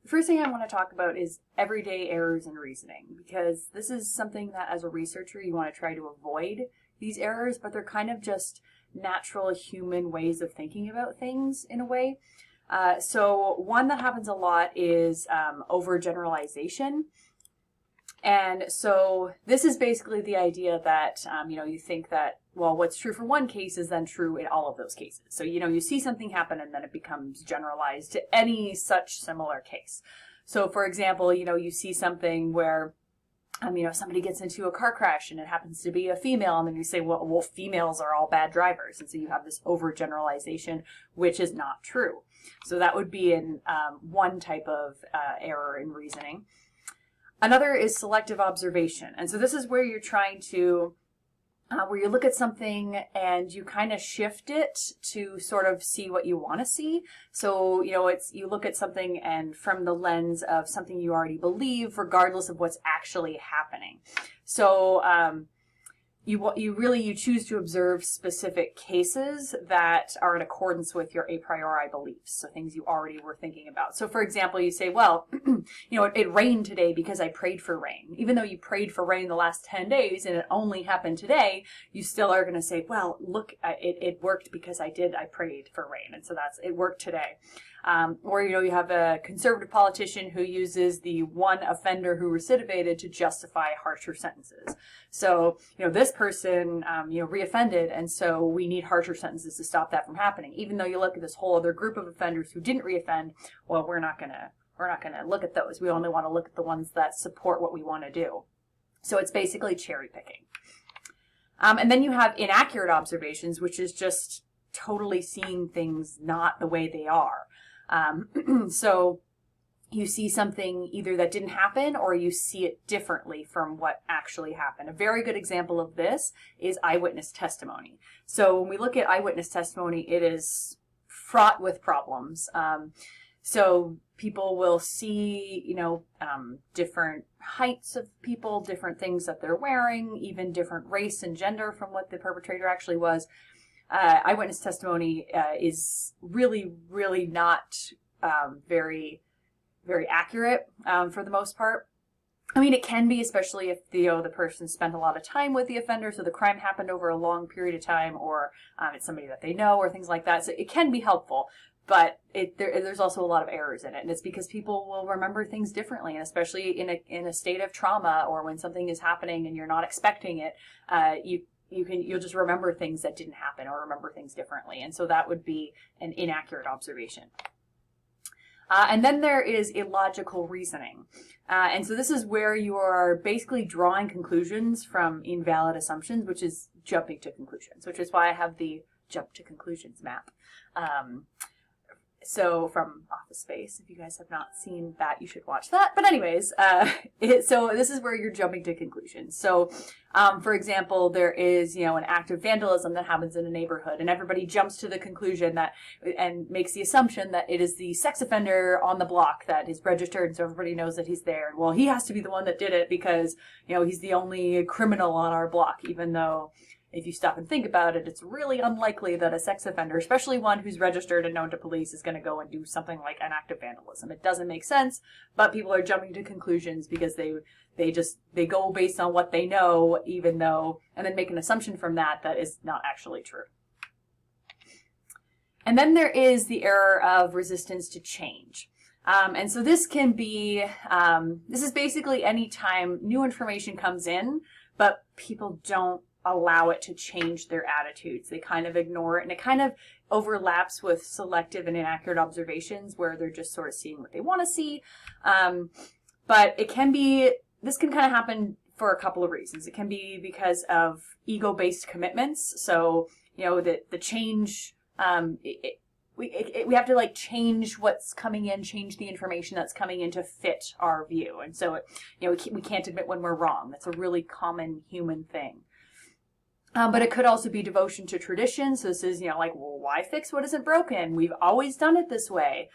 The first thing I want to talk about is everyday errors in reasoning, because this is something that as a researcher you want to try to avoid these errors, but they're kind of just natural human ways of thinking about things in a way. So one that happens a lot is overgeneralization. And so this is basically the idea that, you think that, well, what's true for one case is then true in all of those cases. So, you see something happen and then it becomes generalized to any such similar case. So, for example, you see something where, somebody gets into a car crash and it happens to be a female, and then you say, well, females are all bad drivers. And so you have this overgeneralization, which is not true. So that would be in one type of error in reasoning. Another is selective observation. And so this is where you're trying to, where you look at something and you kind of shift it to sort of see what you want to see. So, you look at something and from the lens of something you already believe, regardless of what's actually happening. So, you choose to observe specific cases that are in accordance with your a priori beliefs, so things you already were thinking about. So for example, you say, well, it rained today because I prayed for rain. Even though you prayed for rain the last 10 days and it only happened today, you still are going to say, well, look, it worked because I prayed for rain, and so it worked today. Or, you have a conservative politician who uses the one offender who recidivated to justify harsher sentences. So, this person, reoffended, and so we need harsher sentences to stop that from happening. Even though you look at this whole other group of offenders who didn't reoffend, well, we're not gonna look at those. We only want to look at the ones that support what we want to do. So it's basically cherry picking. And then you have inaccurate observations, which is just totally seeing things not the way they are. So you see something either that didn't happen or you see it differently from what actually happened. A very good example of this is eyewitness testimony. So when we look at eyewitness testimony, it is fraught with problems. So people will see, different heights of people, different things that they're wearing, even different race and gender from what the perpetrator actually was. Eyewitness testimony is really, really not very, very accurate for the most part. I mean, it can be, especially if the person spent a lot of time with the offender, so the crime happened over a long period of time, or it's somebody that they know, or things like that. So it can be helpful, but there's also a lot of errors in it, and it's because people will remember things differently, and especially in a state of trauma or when something is happening and you're not expecting it, you'll just remember things that didn't happen or remember things differently. And so that would be an inaccurate observation. And then there is illogical reasoning. And so this is where you are basically drawing conclusions from invalid assumptions, which is jumping to conclusions, which is why I have the jump to conclusions map. So from Office Space, if you guys have not seen that, you should watch that. But anyways, so this is where you're jumping to conclusions. So, for example, there is, an act of vandalism that happens in a neighborhood, and everybody jumps to the conclusion that, and makes the assumption that it is the sex offender on the block that is registered, and so everybody knows that he's there. And well, he has to be the one that did it because, he's the only criminal on our block, even though if you stop and think about it, it's really unlikely that a sex offender, especially one who's registered and known to police, is going to go and do something like an act of vandalism. It doesn't make sense, but people are jumping to conclusions because they go based on what they know, even though, and then make an assumption from that is not actually true. And then there is the error of resistance to change. And so this can be, this is basically any time new information comes in, but people don't allow it to change their attitudes. They kind of ignore it, and it kind of overlaps with selective and inaccurate observations where they're just sort of seeing what they want to see. But this can kind of happen for a couple of reasons. It can be because of ego-based commitments. So, the change, we have to change what's coming in, change the information that's coming in to fit our view. And so, we can't admit when we're wrong. That's a really common human thing. But it could also be devotion to tradition. So this is, well, why fix what isn't broken? We've always done it this way.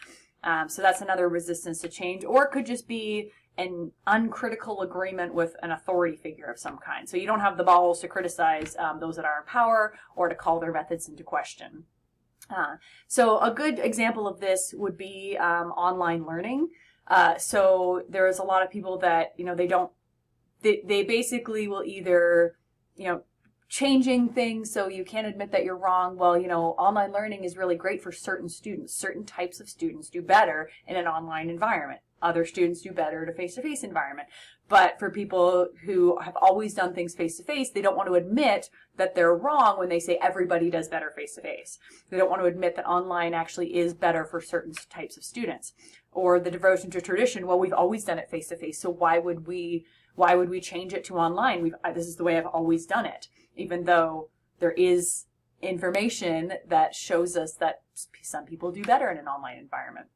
So that's another resistance to change. Or it could just be an uncritical agreement with an authority figure of some kind. So you don't have the balls to criticize those that are in power or to call their methods into question. So a good example of this would be online learning. So there's a lot of people that, they basically will either, changing things so you can't admit that you're wrong. Well, online learning is really great for certain students. Certain types of students do better in an online environment. Other students do better in a face-to-face environment. But for people who have always done things face-to-face, they don't want to admit that they're wrong when they say everybody does better face-to-face. They don't want to admit that online actually is better for certain types of students. Or the devotion to tradition, well, we've always done it face-to-face, so why would we change it to online? This is the way I've always done it, even though there is information that shows us that some people do better in an online environment.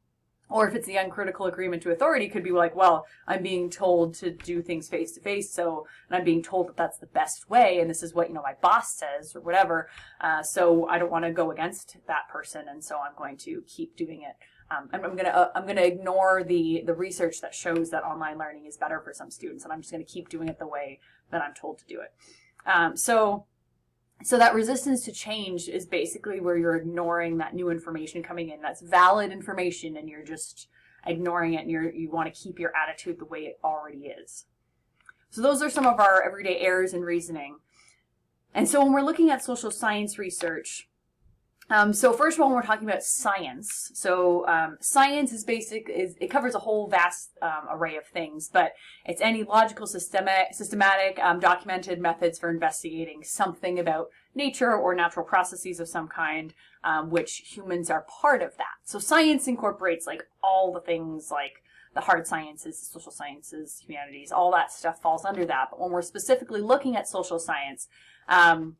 Or if it's the uncritical agreement to authority, could be like, well, I'm being told to do things face to face, and I'm being told that that's the best way, and this is what my boss says or whatever. So I don't want to go against that person, and so I'm going to keep doing it. I'm gonna ignore the research that shows that online learning is better for some students, and I'm just gonna keep doing it the way that I'm told to do it. So that resistance to change is basically where you're ignoring that new information coming in. That's valid information, and you're just ignoring it, and you want to keep your attitude the way it already is. So those are some of our everyday errors in reasoning. And so when we're looking at social science research, so first of all, when we're talking about science, science is it covers a whole vast array of things, but it's any logical, systematic, documented methods for investigating something about nature or natural processes of some kind, which humans are part of that. So science incorporates like all the things like the hard sciences, social sciences, humanities, all that stuff falls under that. But when we're specifically looking at social science,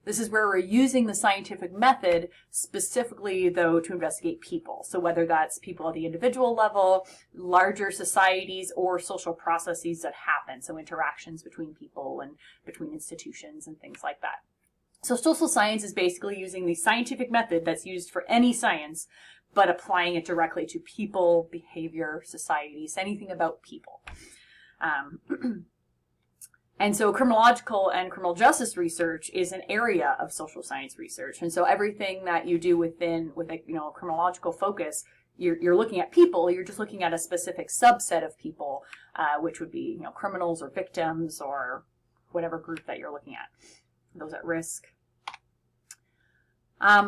this is where we're using the scientific method specifically, though, to investigate people. So whether that's people at the individual level, larger societies, or social processes that happen, so interactions between people and between institutions and things like that. So social science is basically using the scientific method that's used for any science, but applying it directly to people, behavior, societies, anything about people. And so criminological and criminal justice research is an area of social science research. And so everything that you do with a criminological focus, you're looking at people, you're just looking at a specific subset of people, which would be criminals or victims or whatever group that you're looking at, those at risk.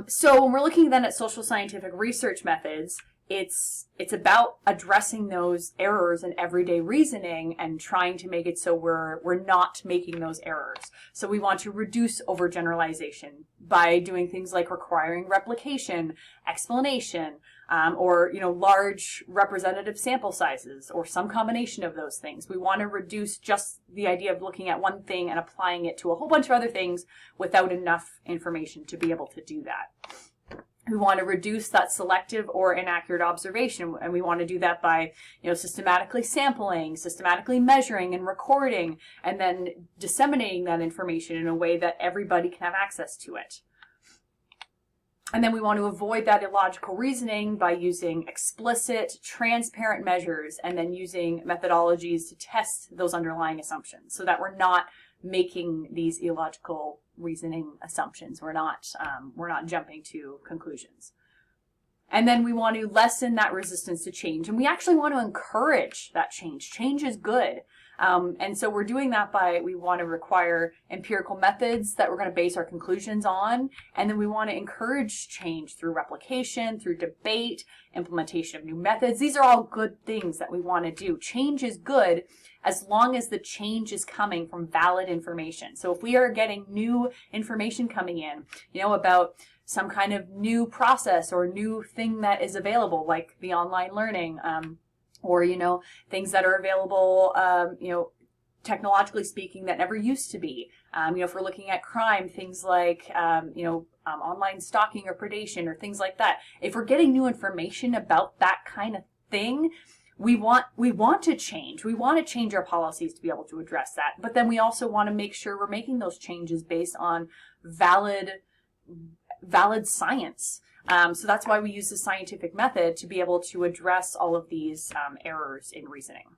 So when we're looking then at social scientific research methods, it's about addressing those errors in everyday reasoning and trying to make it so we're not making those errors. So we want to reduce overgeneralization by doing things like requiring replication, explanation, or large representative sample sizes, or some combination of those things. We want to reduce just the idea of looking at one thing and applying it to a whole bunch of other things without enough information to be able to do that. We want to reduce that selective or inaccurate observation, and we want to do that by, systematically sampling, systematically measuring and recording, and then disseminating that information in a way that everybody can have access to it. And then we want to avoid that illogical reasoning by using explicit, transparent measures, and then using methodologies to test those underlying assumptions so that we're not making these illogical reasoning assumptions. We're not jumping to conclusions. And then we want to lessen that resistance to change, and we actually want to encourage that change. Change is good. And so we're doing that we want to require empirical methods that we're going to base our conclusions on, and then we want to encourage change through replication, through debate, implementation of new methods. These are all good things that we want to do. Change is good as long as the change is coming from valid information. So if we are getting new information coming in, about some kind of new process or new thing that is available, like the online learning, or, things that are available, technologically speaking, that never used to be. If we're looking at crime, things like, online stalking or predation or things like that. If we're getting new information about that kind of thing, we want to change. We want to change our policies to be able to address that. But then we also want to make sure we're making those changes based on valid science. So that's why we use the scientific method to be able to address all of these errors in reasoning.